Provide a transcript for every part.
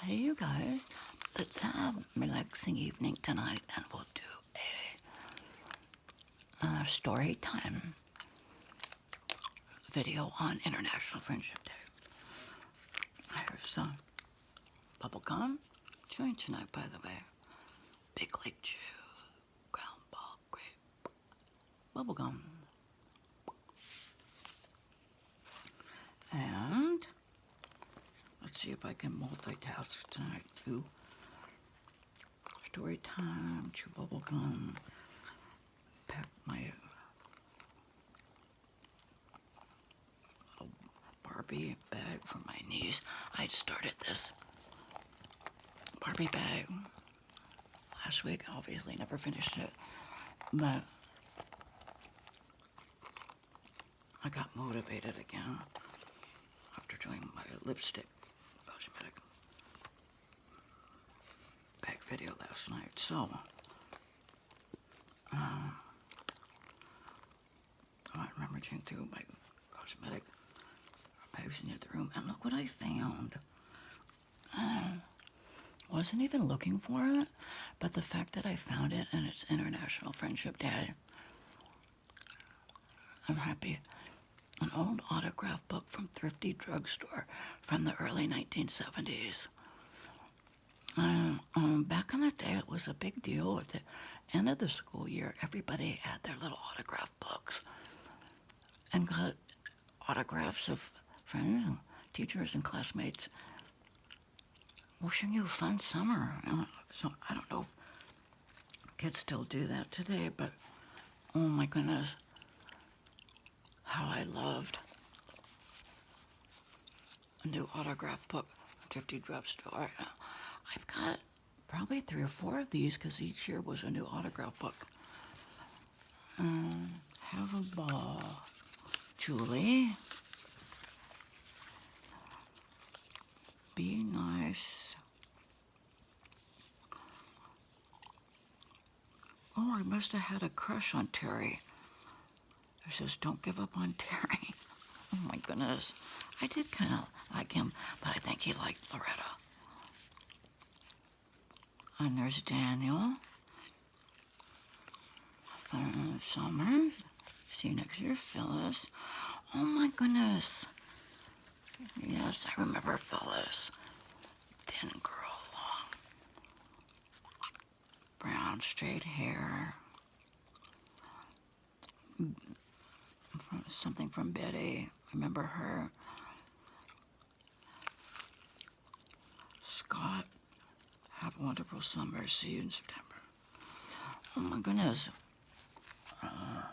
Hey, you guys, let's have a relaxing evening tonight, and we'll do a story time video on International Friendship Day. I have some bubblegum chewing tonight, by the way. Big Lake Chew, ground ball, grape, bubblegum. And let's see if I can multitask tonight too. Story time, chew bubblegum, pack my Barbie bag for my niece. I'd started this Barbie bag last week. Obviously never finished it, but I got motivated again after doing my lipstick cosmetic bag video last night. So I remember checking through my cosmetic bags near the room, and look what I found. Wasn't even looking for it, but the fact that I found it and it's International Friendship Day, I'm happy. An old autograph book from Thrifty Drugstore from the early 1970s. Back in the day, it was a big deal. At the end of the school year, everybody had their little autograph books and got autographs of friends and teachers and classmates wishing you a fun summer. So I don't know if kids still do that today, but oh my goodness, how I loved a new autograph book from Thrifty Drugstore. I've got probably 3 or 4 of these because each year was a new autograph book. Have a ball, Julie. Be nice. Oh, I must have had a crush on Terry. It says, don't give up on Terry. Oh my goodness. I did kind of like him, but I think he liked Loretta. And there's Daniel. Summer. See you next year, Phyllis. Oh my goodness. Yes, I remember Phyllis. Thin girl, long, brown, straight hair. Something from Betty. Remember her? Scott. Have a wonderful summer. See you in September. Oh my goodness. I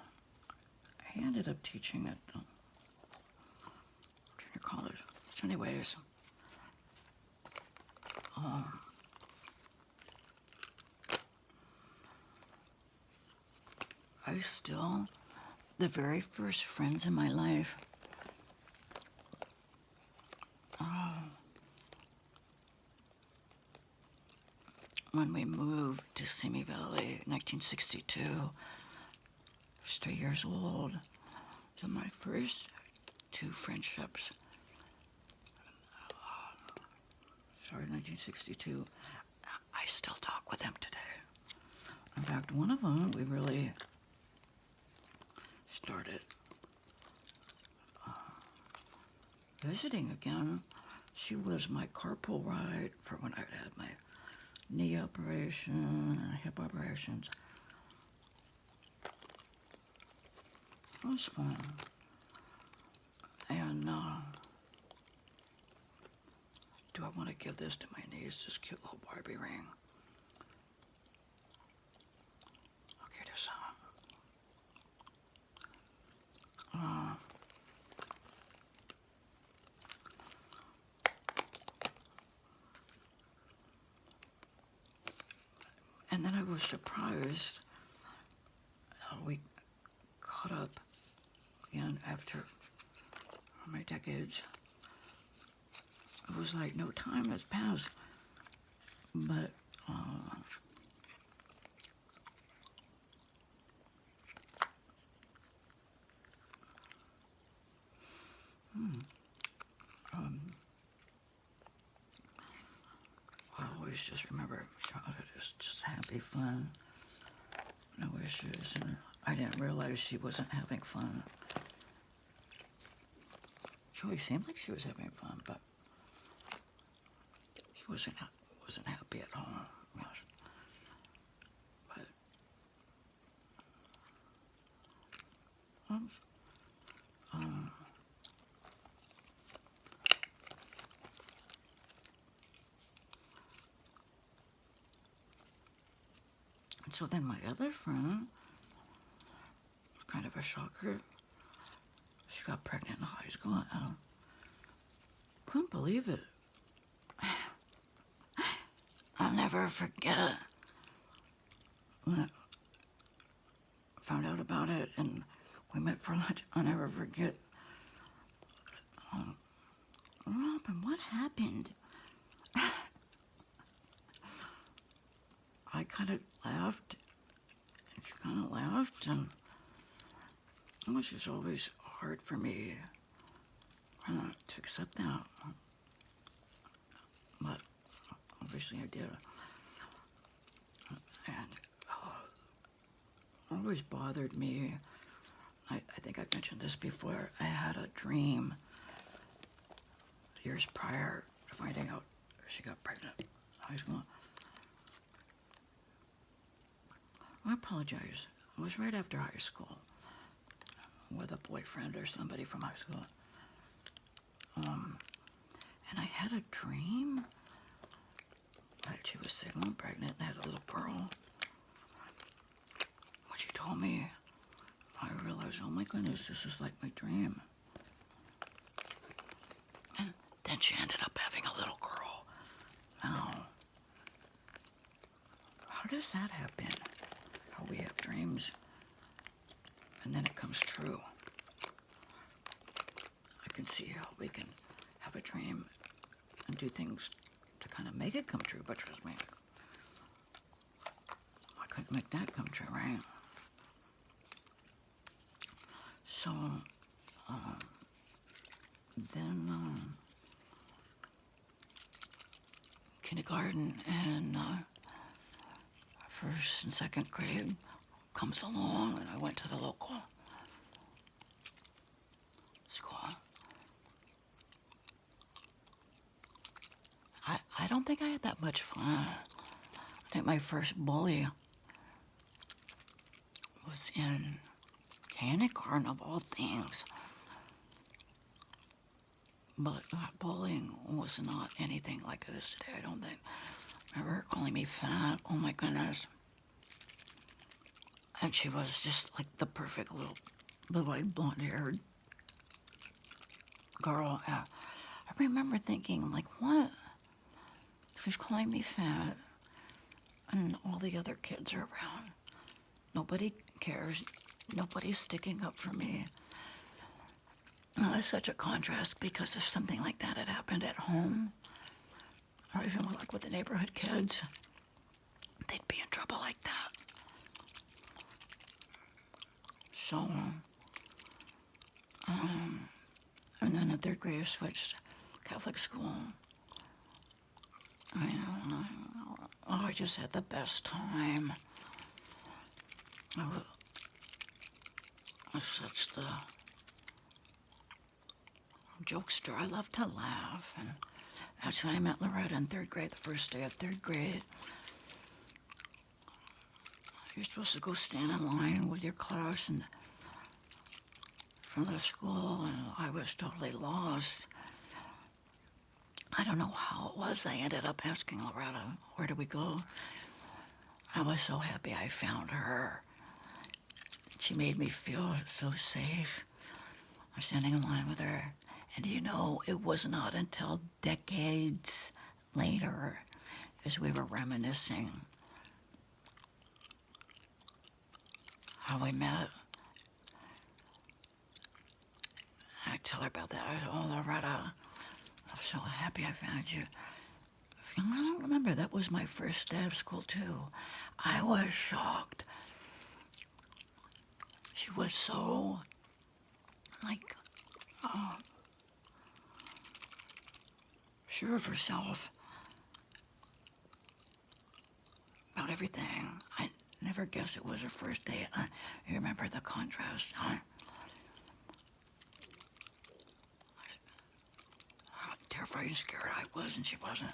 ended up teaching at the junior college. So anyways, I still, the very first friends in my life, when we moved to Simi Valley, 1962, I was 3 years old. So my first 2 friendships, started in 1962. I still talk with them today. In fact, one of them, we really started visiting again. She was my carpool ride for when I had my knee operation and hip operations. It was fun. And do I want to give this to my niece, this cute little Barbie ring? Okay, this and then I was surprised we caught up again after my decades. It was like no time has passed, but always just remember childhood as just happy fun, no issues, and I didn't realize she wasn't having fun. She always seemed like she was having fun, but she wasn't happy at home. Yes. But and so then my other friend, kind of a shocker, she got pregnant in high school. Couldn't believe it. I'll never forget when I found out about it and we met for lunch. I'll never forget. Robin, what happened? I kind of laughed, and she kind of laughed, and it was just always hard for me to accept that. But obviously I did. And it always bothered me. I think I've mentioned this before. I had a dream years prior to finding out she got pregnant in high school. I apologize. It was right after high school with a boyfriend or somebody from high school. And I had a dream that she was single and pregnant and had a little girl. When she told me, I realized, oh my goodness, this is like my dream. And then she ended up having a little girl. Now, how does that happen? How we have dreams and then it comes true. I can see how we can have a dream and do things to kind of make it come true, but trust me, I couldn't make that come true, right? So, then kindergarten and first and second grade comes along, and I went to the local school. I don't think I had that much fun. I think my first bully was in kindergarten, of all things. But bullying was not anything like it is today, I don't think. I remember her calling me fat, oh my goodness. And she was just like the perfect little blue-eyed, blonde-haired girl. I remember thinking, like, what? She's calling me fat, and all the other kids are around. Nobody cares. Nobody's sticking up for me. It's such a contrast, because if something like that had happened at home, or even like with the neighborhood kids, they'd be in trouble like that. So, and then in third grade, I switched Catholic school. I just had the best time. I was such the jokester. I love to laugh, and that's when I met Loretta in third grade, the first day of third grade. You're supposed to go stand in line with your class and from the school, and I was totally lost. I don't know how it was. I ended up asking Loretta, where do we go? I was so happy I found her. She made me feel so safe. I was standing in line with her. And you know, it was not until decades later, as we were reminiscing, how we met. I tell her about that. I said, oh, Loretta, I'm so happy I found you. I don't remember. That was my first day of school, too. I was shocked. She was so, like, sure of herself. everything. I never guessed it was her first date. I remember the contrast. How terrified and scared I was, and she wasn't.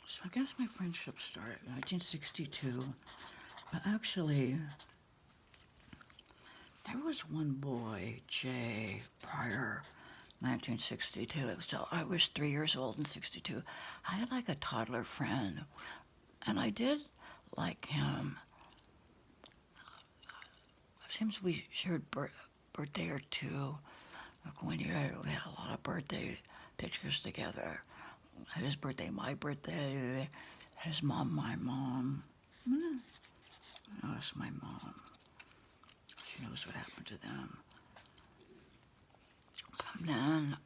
So I guess my friendship started in 1962, but actually, there was one boy, Jay, prior 1962. So I was 3 years old in 62. I had like a toddler friend, and I did like him. It seems we shared birthday or two. Like 1 year, we had a lot of birthday pictures together. His birthday, my birthday, his mom, my mom. No, it's my mom. She knows what happened to them. And then,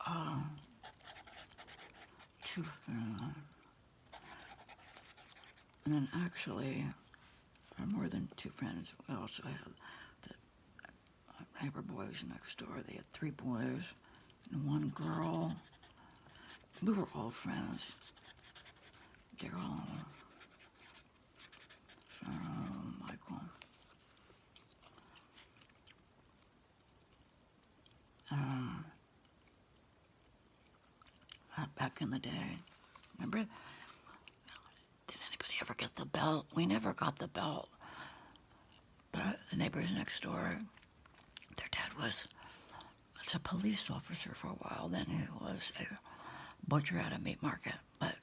and then actually, more than two friends. We also had the neighbor boys next door. They had 3 boys and 1 girl. We were all friends. Daryl, Cheryl, Michael. Back in the day, remember? Did anybody ever get the belt? We never got the belt. But the neighbors next door, their dad was a police officer for a while. Then he was a butcher at a meat market. But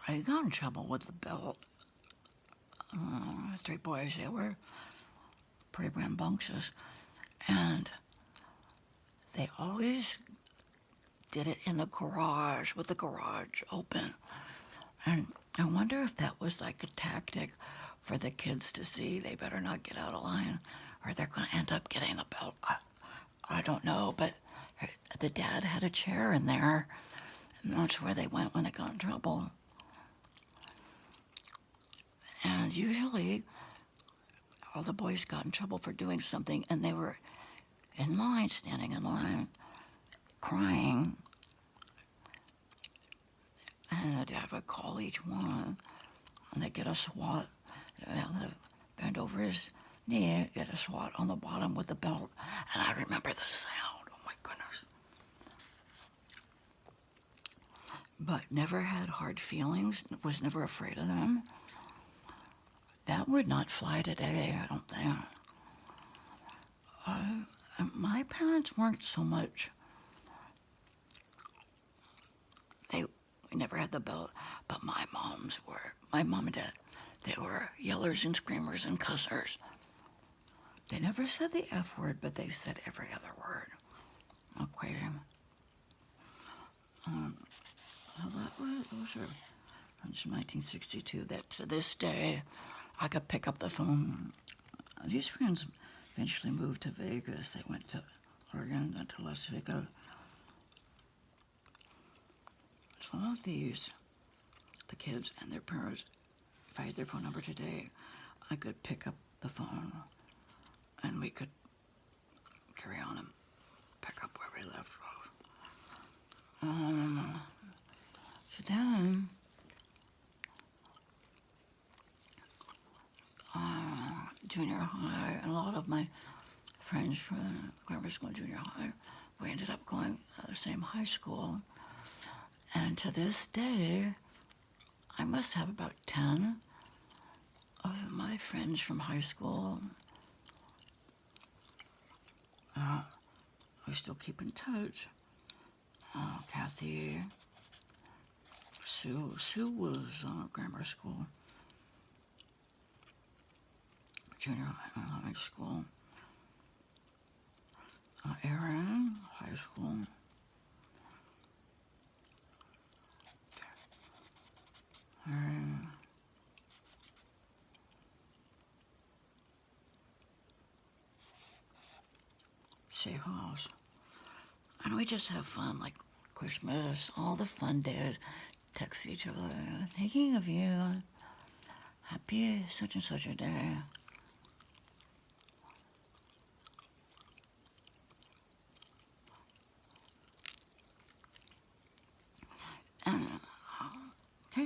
I got in trouble with the belt. 3 boys, they were pretty rambunctious. And they always did it in the garage, with the garage open. And I wonder if that was like a tactic for the kids to see they better not get out of line or they're going to end up getting the belt. I don't know, but the dad had a chair in there, and that's where they went when they got in trouble. And usually, all the boys got in trouble for doing something, and they were in line, standing in line, crying. And the dad would call each one, and they'd get a swat. They'd bend over his knee, get a swat on the bottom with the belt. And I remember the sound. Oh my goodness. But never had hard feelings, was never afraid of them. That would not fly today, I don't think. My parents weren't so much. We never had the belt, but my moms were. My mom and dad, they were yellers and screamers and cussers. They never said the F word, but they said every other word. How crazy. Those are from 1962. That to this day, I could pick up the phone. These friends eventually moved to Vegas. They went to Oregon, then to Las Vegas. Some of these, the kids and their parents, if I had their phone number today, I could pick up the phone and we could carry on and pick up where we left off. So then, junior high, and a lot of my friends from grammar school and junior high, we ended up going to the same high school. And to this day, I must have about 10 of my friends from high school. We still keep in touch. Kathy, Sue was grammar school, junior high school. Aaron, high school. Safe house. And we just have fun, like Christmas, all the fun days. Text each other, thinking of you. Happy such and such a day.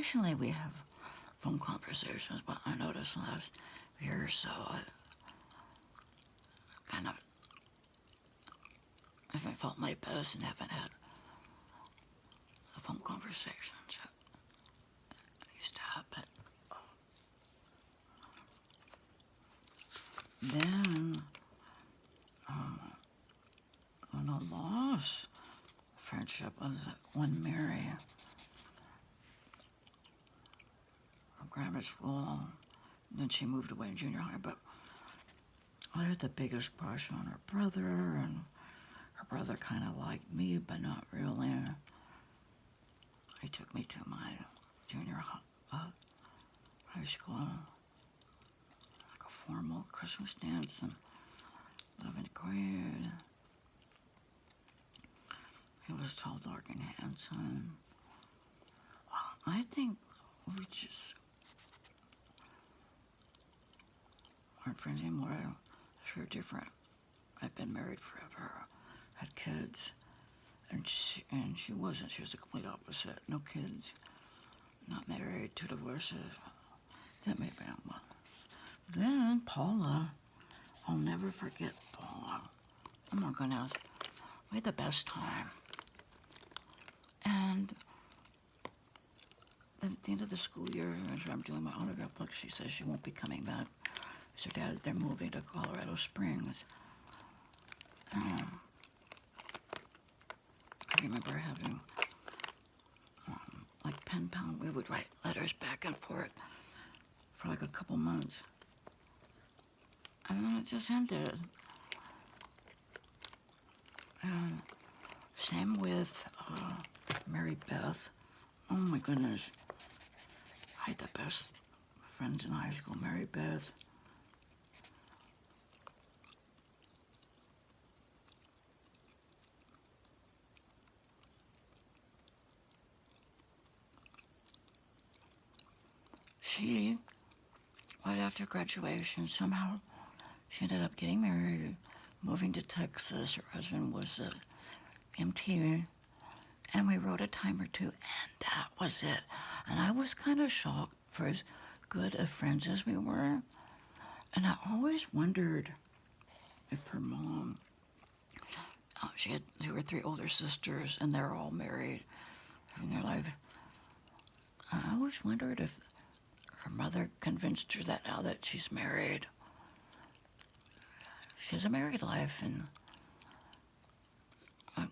occasionally we have phone conversations, but I noticed last year or so, I kind of haven't felt my best and haven't had a phone conversation. So I used to have, but then on a loss friendship was when Mary, from grammar school, then she moved away in junior high, but I had the biggest crush on her brother, and her brother kind of liked me, but not really. He took me to my junior high school, like a formal Christmas dance in 11th grade. He was tall, dark, and handsome. I think we just aren't friends anymore. We're different. I've been married forever, had kids, and she wasn't. She was the complete opposite. No kids, not married, 2 divorces. That made me well. Then Paula, I'll never forget Paula. Oh my goodness, we had the best time. And then at the end of the school year, as I'm doing my autograph book, she says she won't be coming back. So Dad, they're moving to Colorado Springs. I remember having like pen pal. We would write letters back and forth for like a couple months, and then it just ended. Same with Mary Beth. Oh my goodness, I had the best friends in high school. Mary Beth. She, right after graduation, somehow she ended up getting married, moving to Texas. Her husband was a MT, and we wrote a time or two, and that was it. And I was kind of shocked for as good of friends as we were. And I always wondered if her mom, she had 2 or 3 older sisters, and they're all married in their life. I always wondered if her mother convinced her that now that she's married, she has a married life, and you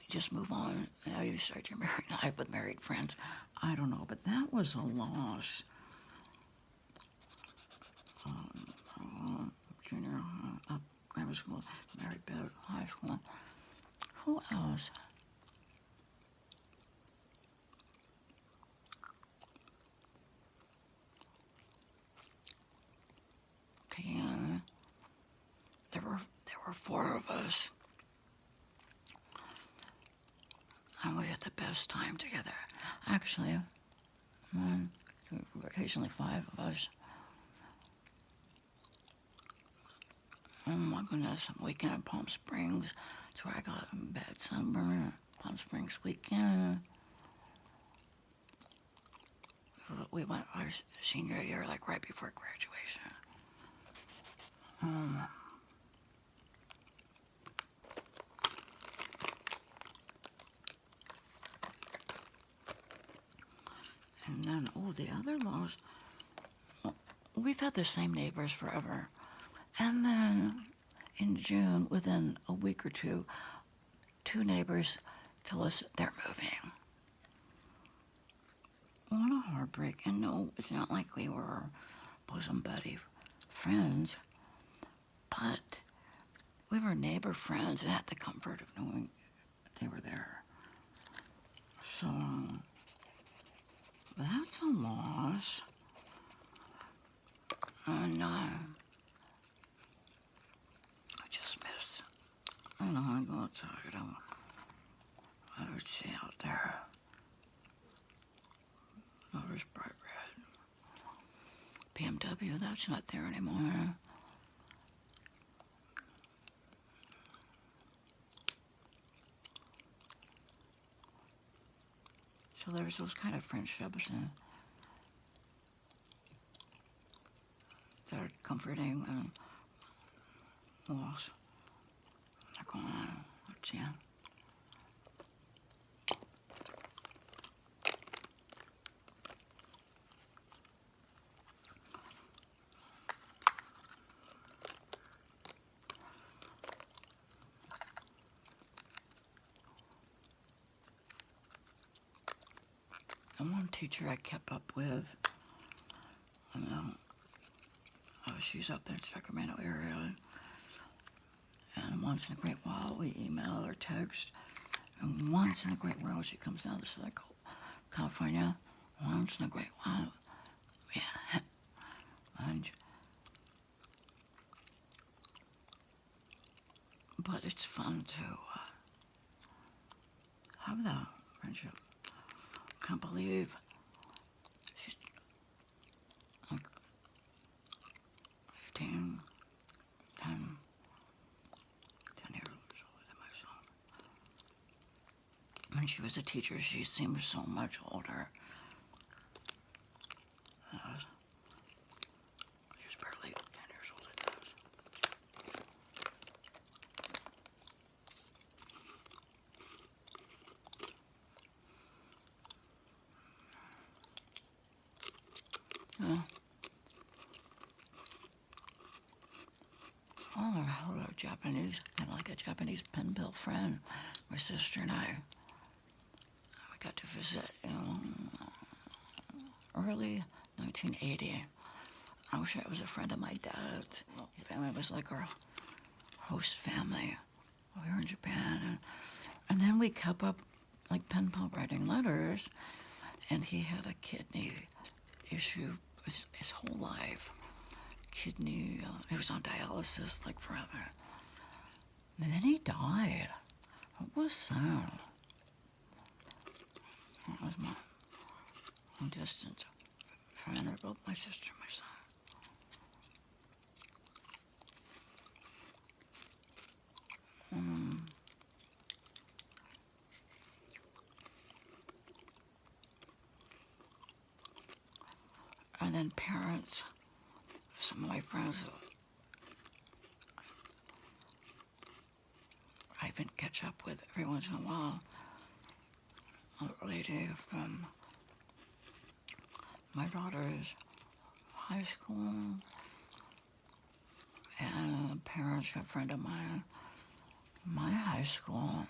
just move on. Now you start your married life with married friends. I don't know, but that was a loss. Junior high, grammar school, married back, high school. Who else? Okay, there were 4 of us, and we had the best time together. Actually, occasionally 5 of us. Oh my goodness, a weekend in Palm Springs. That's where I got a bad sunburn. Palm Springs weekend. We went our senior year, like right before graduation. And then, the other loss, we've had the same neighbors forever. And then in June, within a week or two, 2 neighbors tell us they're moving. What a heartbreak. And no, it's not like we were bosom buddy friends, but we were neighbor friends and had the comfort of knowing they were there. So that's a loss. And I just miss, I don't know, I go outside, I would see out there. There's bright red. BMW, that's not there anymore. So there's those kind of friendships and that are comforting and loss. They're going on. Let's see. And one teacher I kept up with, she's up in Sacramento area, and once in a great while we email or text, and once in a great while she comes down to Southern California, once in a great while, yeah, and, but it's fun to have that friendship. Can't believe she's like 15, 10 years older than my son. When she was a teacher, she seemed so much older. She's barely 10 years older than us. Oh, hello, Japanese, kind of like a Japanese pen pal friend. My sister and I, we got to visit in early 1980. I wish I was a friend of my dad's. His family was like our host family. We were in Japan, and then we kept up like pen pal writing letters, and he had a kidney issue his whole life. Kidney, he was on dialysis like forever. And then he died. It was sad. That was my long distance friend, both my sister and my son. And then parents, some of my friends, I even catch up with every once in a while. A lady from my daughter's high school, and parents of a friend of mine, my high school.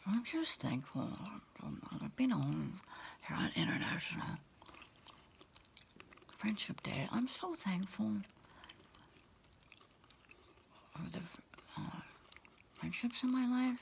I'm just thankful I've been on here on International Friendship Day. I'm so thankful for the friendships in my life.